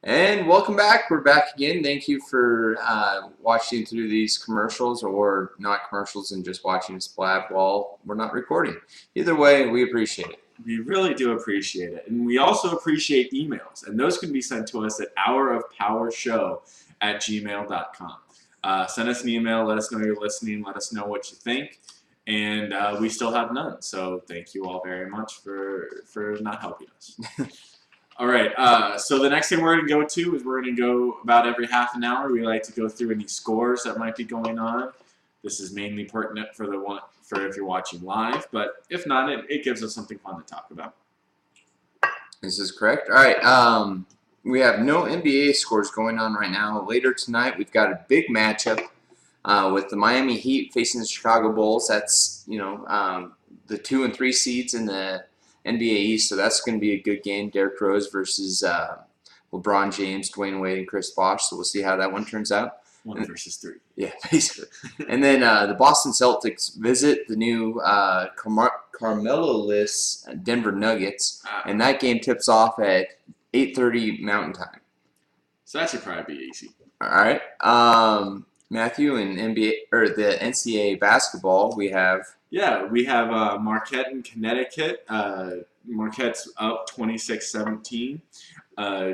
And welcome back. We're back again. Thank you for watching through these commercials or not commercials and just watching us blab while we're not recording. Either way, we appreciate it. We really do appreciate it. And we also appreciate emails. And those can be sent to us at hourofpowershow@gmail.com. Send us an email. Let us know you're listening. Let us know what you think. And we still have none. So thank you all very much for not helping us. All right. So the next thing we're going to go to is we're going to go about every half an hour. We like to go through any scores that might be going on. This is mainly pertinent for if you're watching live, but if not, it gives us something fun to talk about. This is correct. All right. We have no NBA scores going on right now. Later tonight, we've got a big matchup with the Miami Heat facing the Chicago Bulls. That's the 2 and 3 seeds in the NBA East, so that's going to be a good game. Derrick Rose versus LeBron James, Dwayne Wade, and Chris Bosh. So we'll see how that one turns out. 1 versus 3. Yeah, basically. And then the Boston Celtics visit the new Carmelo-less Denver Nuggets, and that game tips off at 8:30 Mountain Time. So that should probably be easy. All right. Matthew, in NBA or the NCAA basketball, we have. Yeah, we have Marquette in Connecticut. Marquette's up 26-17.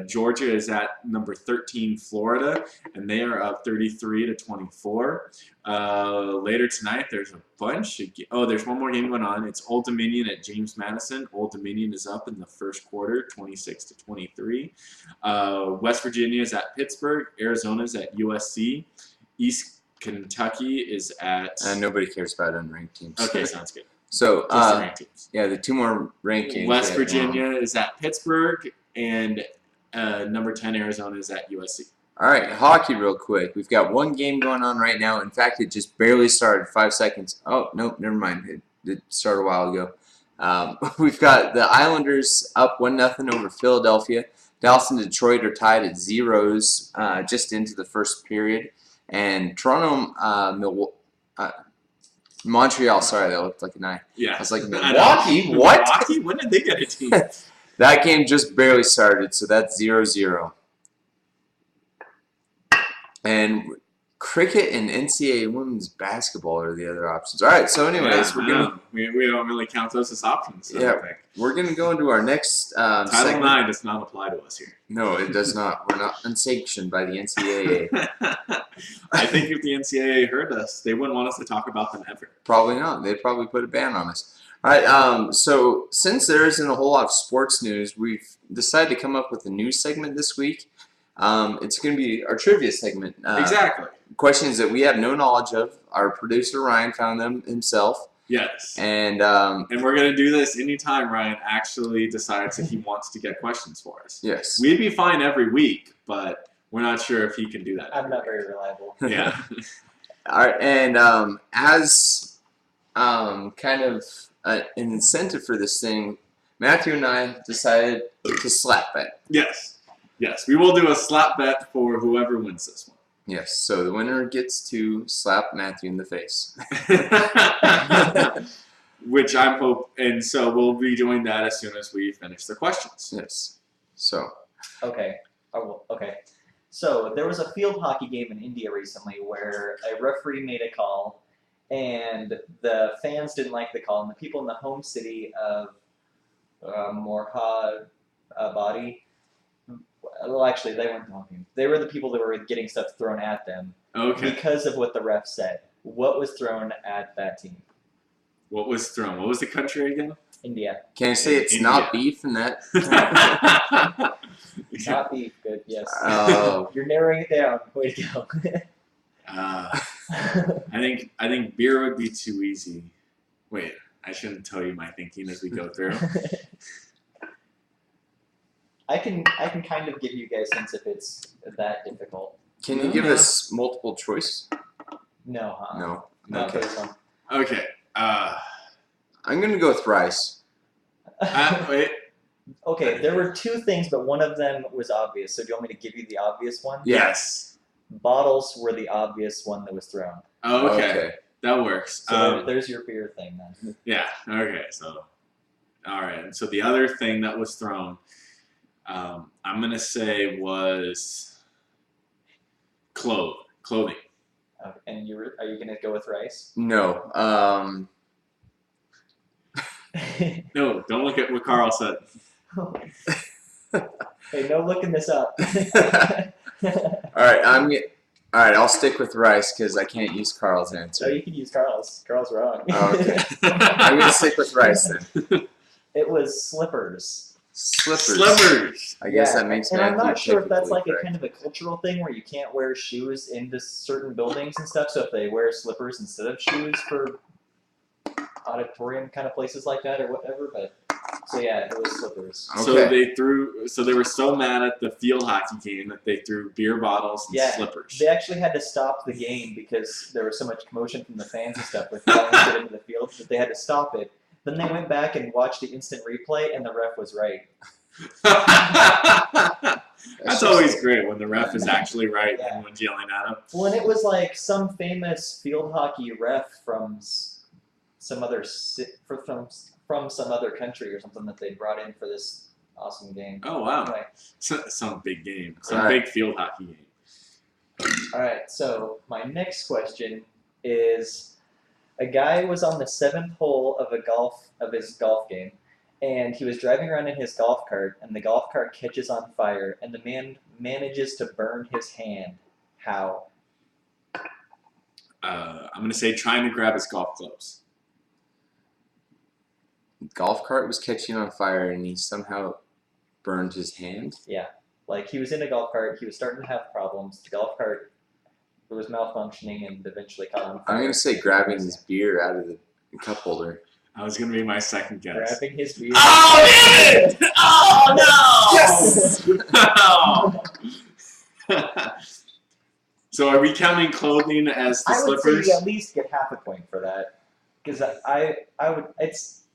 Georgia is at number 13, Florida, and they are up 33-24. Later tonight, there's a bunch of there's one more game going on. It's Old Dominion at James Madison. Old Dominion is up in the first quarter, 26-23. West Virginia is at Pittsburgh. Arizona is at USC. East Kentucky is at. Nobody cares about unranked teams. Okay, sounds good. So, just the ranked teams. Yeah, the 2 more ranked games. West Virginia is at Pittsburgh, and number 10 Arizona is at USC. All right, hockey real quick. We've got one game going on right now. In fact, it just barely started, 5 seconds. Oh, no, never mind. It started a while ago. We've got the Islanders up 1-0 over Philadelphia. Dallas and Detroit are tied at 0s just into the first period. And Toronto, Montreal, sorry, that looked like an eye. Yeah. I was like, Milwaukee? What? Milwaukee? When did they get a team? That game just barely started, so that's 0-0. And cricket and NCAA women's basketball are the other options. All right, so anyways, we don't really count those as options. So yeah, we're going to go into our next Title IX does not apply to us here. No, it does not. We're not unsanctioned by the NCAA. I think if the NCAA heard us, they wouldn't want us to talk about them ever. Probably not. They'd probably put a ban on us. All right, so since there isn't a whole lot of sports news, we've decided to come up with a news segment this week. It's going to be our trivia segment. Exactly. Questions that we have no knowledge of. Our producer, Ryan, found them himself. Yes. And we're going to do this anytime Ryan actually decides that he wants to get questions for us. Yes. We'd be fine every week, but we're not sure if he can do that. I'm not very reliable. Yeah. All right, and as kind of an incentive for this thing, Matthew and I decided to slap bet. Yes. Yes, we will do a slap bet for whoever wins this one. Yes, so the winner gets to slap Matthew in the face. Which I'm hoping, and so we'll be doing that as soon as we finish the questions. Yes. So. Okay. Okay. So there was a field hockey game in India recently where a referee made a call, and the fans didn't like the call, and the people in the home city of Morhabadi. Well, actually, they weren't talking. They were the people that were getting stuff thrown at them. Okay. Because of what the ref said. What was thrown at that team? What was thrown? What was the country again? India. Can I say it's India. not beef in that? Not beef. Good. Yes. Oh. You're narrowing it down. Way to go. I think beer would be too easy. Wait, I shouldn't tell you my thinking as we go through. I can kind of give you guys hints if it's that difficult. Can you give us multiple choice? No, huh? No. Not Okay. this one. Okay. I'm going to go with rice. Wait. Okay, there were two things, but one of them was obvious. So do you want me to give you the obvious one? Yes. Bottles were the obvious one that was thrown. Oh, okay. That works. So there's your beer thing then. Yeah. Okay. So, all right. So the other thing that was thrown, I'm gonna say was clothing. And are you gonna go with rice? No. No, don't look at what Carl said. Hey, no looking this up. All right, all right, I'll stick with rice because I can't use Carl's So answer. you can use Carl's. Carl's wrong. Oh, okay. I'm gonna stick with rice then. It was slippers. Slippers. I guess Yeah, that makes and I'm Matthew not sure if that's like technically a correct. kind of a cultural thing where you can't wear shoes into certain buildings and stuff. So if they wear slippers instead of shoes for auditorium kind of places like that or whatever, but so yeah, it was slippers. Okay. So they were so mad at the field hockey game that they threw beer bottles and Yeah, slippers. they actually had to stop the game because there was so much commotion from the fans and stuff with trying to get into the field that they had to stop it. Then they went back and watched the instant replay, and the ref was right. That's always great when the ref is actually right Yeah. and one's yelling at him. Well, and it was like some famous field hockey ref from some other from some other country or something that they brought in for this awesome game. Oh wow, Anyway, some big game, some Alright. big field hockey game. all right. So my next question is: a guy was on the 7th hole of his golf game, and he was driving around in his golf cart, and the golf cart catches on fire, and the man manages to burn his hand. How? I'm gonna say trying to grab his golf clubs. Golf cart was catching on fire and he somehow burned his hand. Yeah, like he was in a golf cart, he was starting to have problems. The golf cart was malfunctioning and eventually caught on fire. I'm gonna say grabbing his beer out of the cup holder. That was gonna be my second guess. Grabbing his beer. Oh damn it! Oh no! Yes! So are we counting clothing as the I would slippers? say you at least get half a point for that, because I would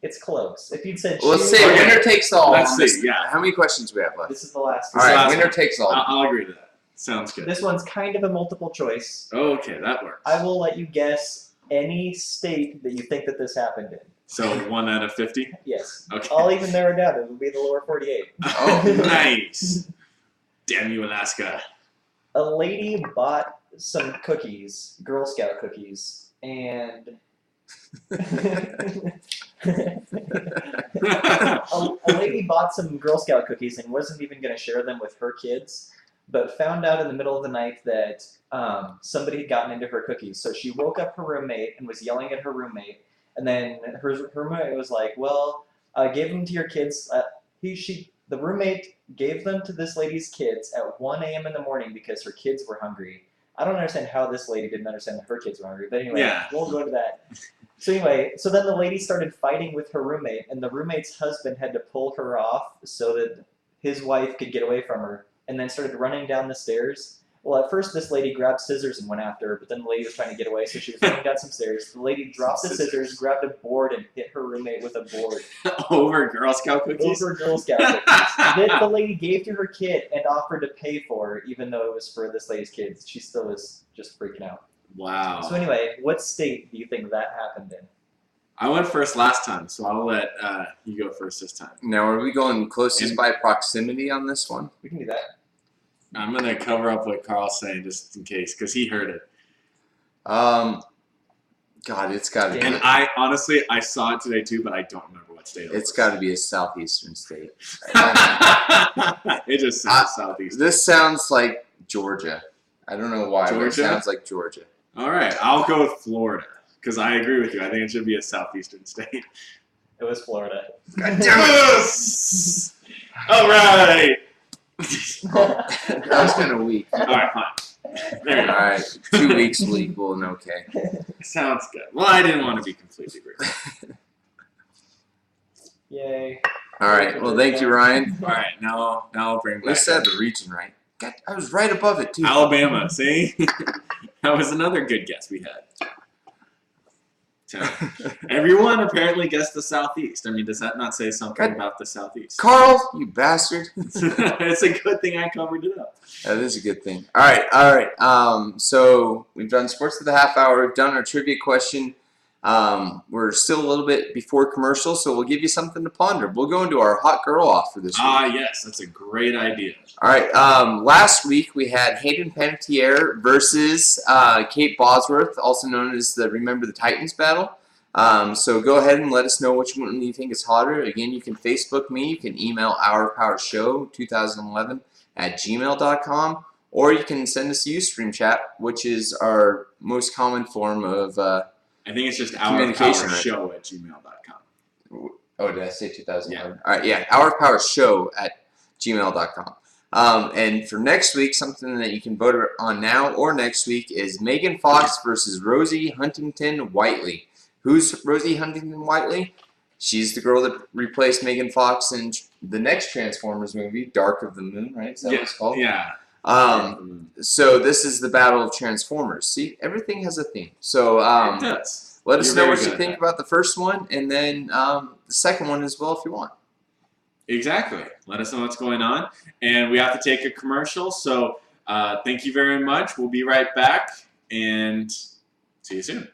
it's close. If you'd said Well, let's shoes, say Okay. winner takes all. Let's on see, this. yeah. How many questions do we have left? this is the last All one. right, last winner one. takes all. I'll agree to that. Sounds good. This one's kind of a multiple choice. Okay, that works. I will let you guess any state that you think that this happened in. So 1 out of 50. Yes. Okay. I'll even narrow it down. It will be the lower 48. Oh, Nice. Damn you, Alaska. A lady bought some cookies, Girl Scout cookies, and a lady bought some Girl Scout cookies and wasn't even going to share them with her kids, but found out in the middle of the night that somebody had gotten into her cookies. So she woke up her roommate and was yelling at her roommate. And then her roommate was like, "Well, I gave them to your kids." The roommate gave them to this lady's kids at 1 a.m. in the morning because her kids were hungry. I don't understand how this lady didn't understand that her kids were hungry, but anyway, Yeah. we'll go to that. So anyway, so then the lady started fighting with her roommate, and the roommate's husband had to pull her off so that his wife could get away from her, and then started running down the stairs. Well, at first this lady grabbed scissors and went after her, but then the lady was trying to get away, so she was running down some stairs. The lady dropped the scissors, grabbed a board, and hit her roommate with a board. Over Girl Scout cookies? Over Girl Scout cookies. That the lady gave to her kid and offered to pay for, even though it was for this lady's kids. She still was just freaking out. Wow. So anyway, what state do you think that happened in? I went first last time, so I'll let you go first this time. now, are we going closest by proximity on this one? We can do that. I'm going to cover up what Carl's saying just in case, because he heard it. God, it's got to be. And I honestly, I saw it today too, but I don't remember what state it was. It's got to be a southeastern state. It just sounds southeast. This sounds like Georgia. I don't know why, but it Georgia? sounds like Georgia. All right, I'll go with Florida, because I agree with you. I think it should be a southeastern state. It was Florida. God damn it! Yes! All right! That was kind of weak. All right, fine. There you All go. right, 2 weeks will equal an okay. Sounds good. Well, I didn't want to be completely rude. Yay. All right, well, thank you, Ryan. All right, now I'll bring At back least I had the region right. God, I was right above it, too. Alabama. See, that was another good guess we had. So, everyone apparently guessed the southeast. I mean, does that not say something God. about the southeast? Carl, you bastard. It's a good thing I covered it up. That is a good thing. All right. So we've done sports for the half hour. We've done our trivia question. We're still a little bit before commercial, so we'll give you something to ponder. We'll go into our hot girl off for this week. Ah, yes, that's a great idea. All right. Last week we had Hayden Panettiere versus Kate Bosworth, also known as the Remember the Titans battle. So go ahead and let us know which one you think is hotter. Again, you can Facebook me. You can email ourpowershow2011@gmail.com, or you can send us a Ustream chat, which is our most common form of I think it's just communication, right? ourpowershow@gmail.com. Oh, did I say 2011? All right, yeah, ourpowershow@gmail.com. And for next week, something that you can vote on now or next week is Megan Fox versus Rosie Huntington Whiteley. Who's Rosie Huntington Whiteley? She's the girl that replaced Megan Fox in the next Transformers movie, Dark of the Moon, right? Is that what it's called? Yeah. So this is the Battle of Transformers. See, everything has a theme. So It does. let us You're know very what you good at think that. about the first one, and then the second one as well if you want. Exactly. Let us know what's going on. And we have to take a commercial, so thank you very much. We'll be right back, and see you soon.